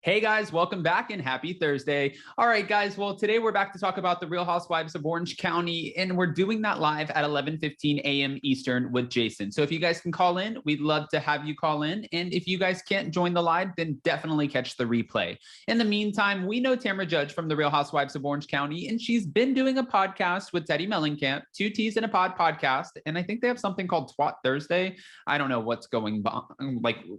Hey guys, welcome back and happy Thursday. All right, guys. Well, today we're back to talk about the Real Housewives of Orange County, and we're doing that live at 11:15 a.m. Eastern with Jason. So if you guys can call in, we'd love to have you call in. And if you guys can't join the live, then definitely catch the replay. In the meantime, we know Tamra Judge from the Real Housewives of Orange County, and she's been doing a podcast with Teddi Mellencamp, Two T's in a Pod podcast. And I think they have something called Twat Thursday. I don't know what's going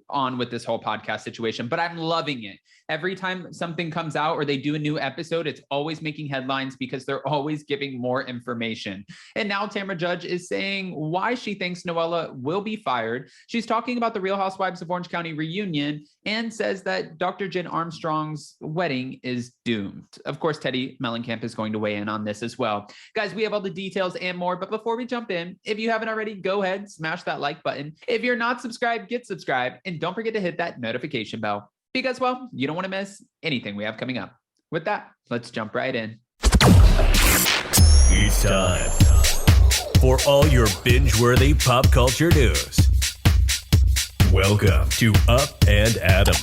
on with this whole podcast situation, but I'm loving it. Every time something comes out or they do a new episode, it's always making headlines because they're always giving more information. And now Tamra Judge is saying why she thinks Noella will be fired. She's talking about the Real Housewives of Orange County reunion and says that Dr. Jen Armstrong's wedding is doomed. Of course, Teddi Mellencamp is going to weigh in on this as well. Guys, we have all the details and more, but before we jump in, if you haven't already, go ahead, smash that like button. If you're not subscribed, get subscribed, and don't forget to hit that notification bell. Because, well, you don't want to miss anything we have coming up. With that, let's jump right in. It's time for all your binge-worthy pop culture news. Welcome to Up and Adam.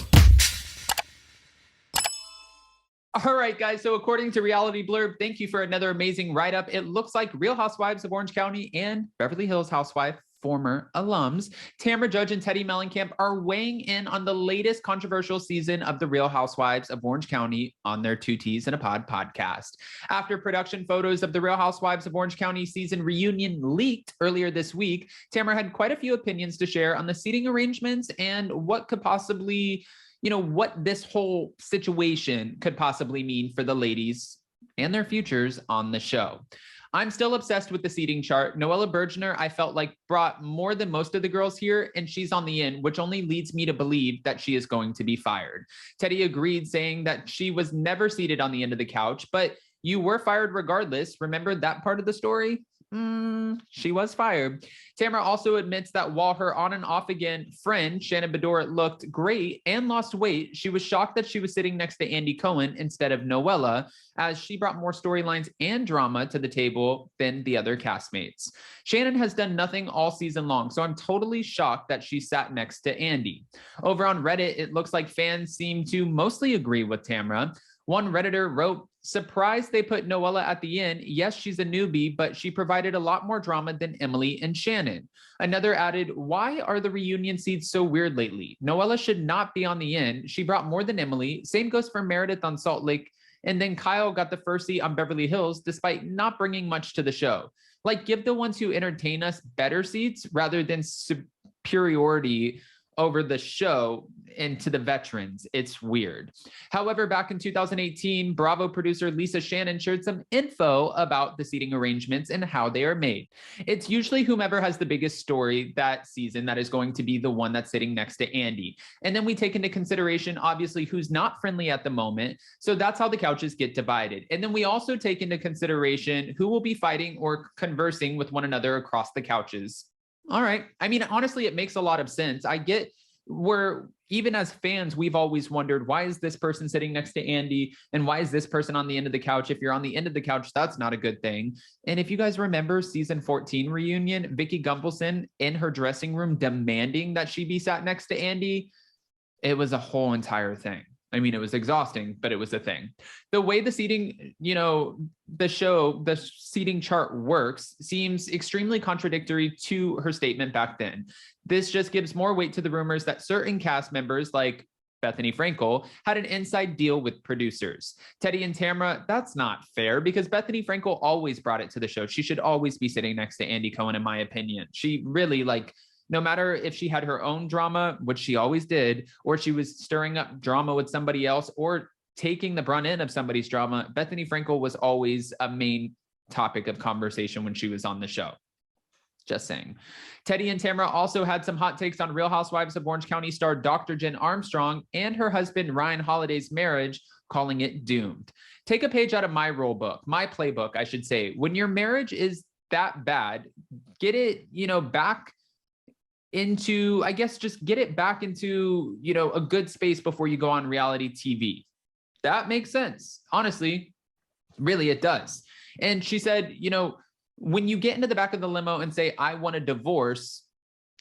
All right, guys. So according to Reality Blurb, thank you for another amazing write-up. It looks like Real Housewives of Orange County and Beverly Hills Housewife former alums, Tamra Judge and Teddi Mellencamp, are weighing in on the latest controversial season of the Real Housewives of Orange County on their Two T's in a Pod podcast. After production photos of the Real Housewives of Orange County season reunion leaked earlier this week, Tamra had quite a few opinions to share on the seating arrangements and what could possibly, what this whole situation could possibly mean for the ladies and their futures on the show. I'm still obsessed with the seating chart. Noella Bergener, I felt like, brought more than most of the girls here, and she's on the in, which only leads me to believe that she is going to be fired. Teddi agreed, saying that she was never seated on the end of the couch, but you were fired regardless. Remember that part of the story? She was fired. Tamra also admits that while her on and off again friend, Shannon Bedore, looked great and lost weight, she was shocked that she was sitting next to Andy Cohen instead of Noella, as she brought more storylines and drama to the table than the other castmates. Shannon has done nothing all season long, so I'm totally shocked that she sat next to Andy. Over on Reddit, it looks like fans seem to mostly agree with Tamra. One Redditor wrote, "Surprised they put Noella at the end. Yes, she's a newbie, but she provided a lot more drama than Emily and Shannon." Another added, "Why are the reunion seeds so weird lately? Noella should not be on the end. She brought more than Emily. Same goes for Meredith on Salt Lake. And then Kyle got the first seat on Beverly Hills, despite not bringing much to the show. Like, give the ones who entertain us better seats rather than superiority over the show and to the veterans. It's weird." However, back in 2018, Bravo producer Lisa Shannon shared some info about the seating arrangements and how they are made. It's usually whomever has the biggest story that season that is going to be the one that's sitting next to Andy. And then we take into consideration, obviously, who's not friendly at the moment. So that's how the couches get divided. And then we also take into consideration who will be fighting or conversing with one another across the couches. All right. I mean, honestly, it makes a lot of sense. I get where, even as fans, we've always wondered, why is this person sitting next to Andy? And why is this person on the end of the couch? If you're on the end of the couch, that's not a good thing. And if you guys remember season 14 reunion, Vicky Gunvalson in her dressing room demanding that she be sat next to Andy, it was a whole entire thing. I mean, it was exhausting, but it was a thing. The way the seating, the seating chart works seems extremely contradictory to her statement back then. This just gives more weight to the rumors that certain cast members, like Bethany Frankel, had an inside deal with producers. Teddi and Tamra, that's not fair, because Bethany Frankel always brought it to the show. She should always be sitting next to Andy Cohen, in my opinion. She really, no matter if she had her own drama, which she always did, or she was stirring up drama with somebody else or taking the brunt end of somebody's drama, Bethany Frankel was always a main topic of conversation when she was on the show. Just saying. Teddi and Tamra also had some hot takes on Real Housewives of Orange County star Dr. Jen Armstrong and her husband Ryan Holiday's marriage, calling it doomed. Take a page out of my rule book, my playbook, I should say. When your marriage is that bad, get it, back into, I guess, just get it back into, a good space before you go on reality TV. That makes sense. Honestly, really, it does. And she said, when you get into the back of the limo and say, "I want a divorce,"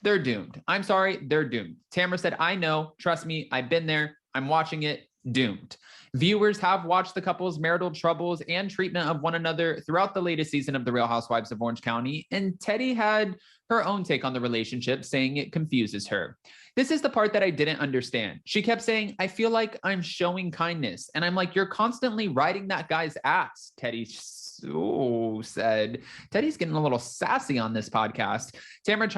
they're doomed. I'm sorry, they're doomed. Tamra said, "I know, trust me, I've been there. I'm watching it. doomed. Viewers have watched the couple's marital troubles and treatment of one another throughout the latest season of The Real Housewives of Orange County, and Teddi had her own take on the relationship, saying it confuses her. This is the part that I didn't understand. She kept saying, I feel like I'm showing kindness. And I'm like, you're constantly riding that guy's ass, Teddi said. Teddi's getting a little sassy on this podcast. Tamra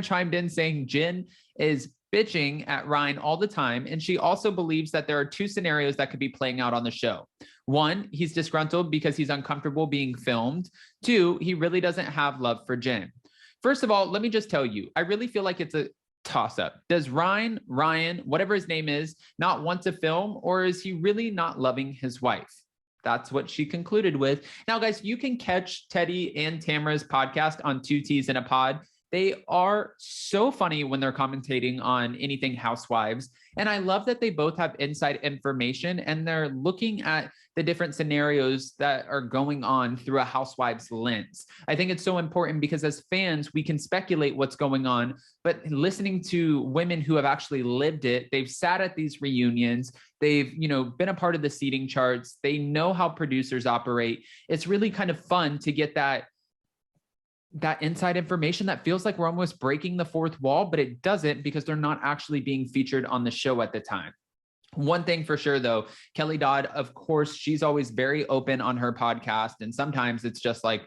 chimed in saying Jen is bitching at Ryan all the time, and she also believes that there are two scenarios that could be playing out on the show. One, he's disgruntled because he's uncomfortable being filmed. Two, he really doesn't have love for Jen. First of all, let me just tell you, I really feel like it's a toss-up. Does Ryan, whatever his name is, not want to film, or is he really not loving his wife? That's what she concluded with. Now, guys, you can catch Teddi and Tamra's podcast on Two T's in a Pod. They are so funny when they're commentating on anything Housewives. And I love that they both have inside information and they're looking at the different scenarios that are going on through a Housewives lens. I think it's so important because as fans, we can speculate what's going on, but listening to women who have actually lived it, they've sat at these reunions, they've, been a part of the seating charts, they know how producers operate. It's really kind of fun to get that inside information that feels like we're almost breaking the fourth wall, but it doesn't because they're not actually being featured on the show at the time. One thing for sure, though, Kelly Dodd, of course, she's always very open on her podcast. And sometimes it's just like,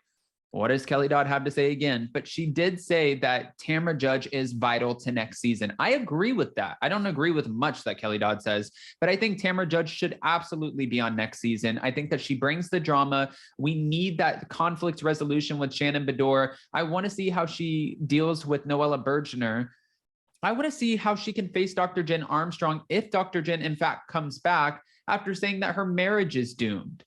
what does Kelly Dodd have to say again? But she did say that Tamra Judge is vital to next season. I agree with that. I don't agree with much that Kelly Dodd says, but I think Tamra Judge should absolutely be on next season. I think that she brings the drama. We need that conflict resolution with Shannon Bedore. I want to see how she deals with Noella Bergener. I want to see how she can face Dr. Jen Armstrong if Dr. Jen, in fact, comes back after saying that her marriage is doomed.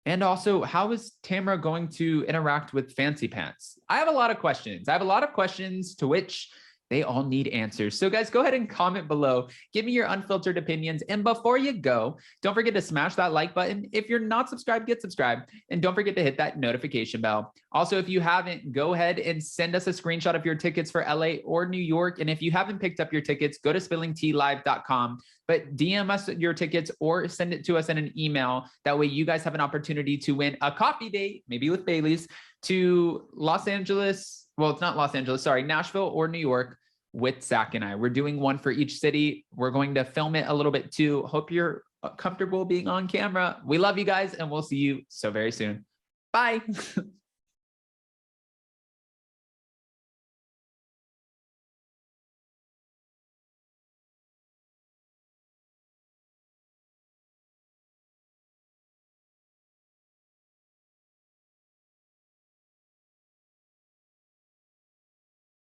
And also, how is Tamra going to interact with Fancy Pants? I have a lot of questions. To which they all need answers. So guys, go ahead and comment below. Give me your unfiltered opinions. And before you go, don't forget to smash that like button. If you're not subscribed, get subscribed. And don't forget to hit that notification bell. Also, if you haven't, go ahead and send us a screenshot of your tickets for LA or New York. And if you haven't picked up your tickets, go to spillingtealive.com. But DM us your tickets or send it to us in an email. That way you guys have an opportunity to win a coffee date, maybe with Bailey's, to Los Angeles. Well, it's not Los Angeles, sorry, Nashville or New York with Zach and I. We're doing one for each city. We're going to film it a little bit too. Hope you're comfortable being on camera. We love you guys and we'll see you so very soon. Bye.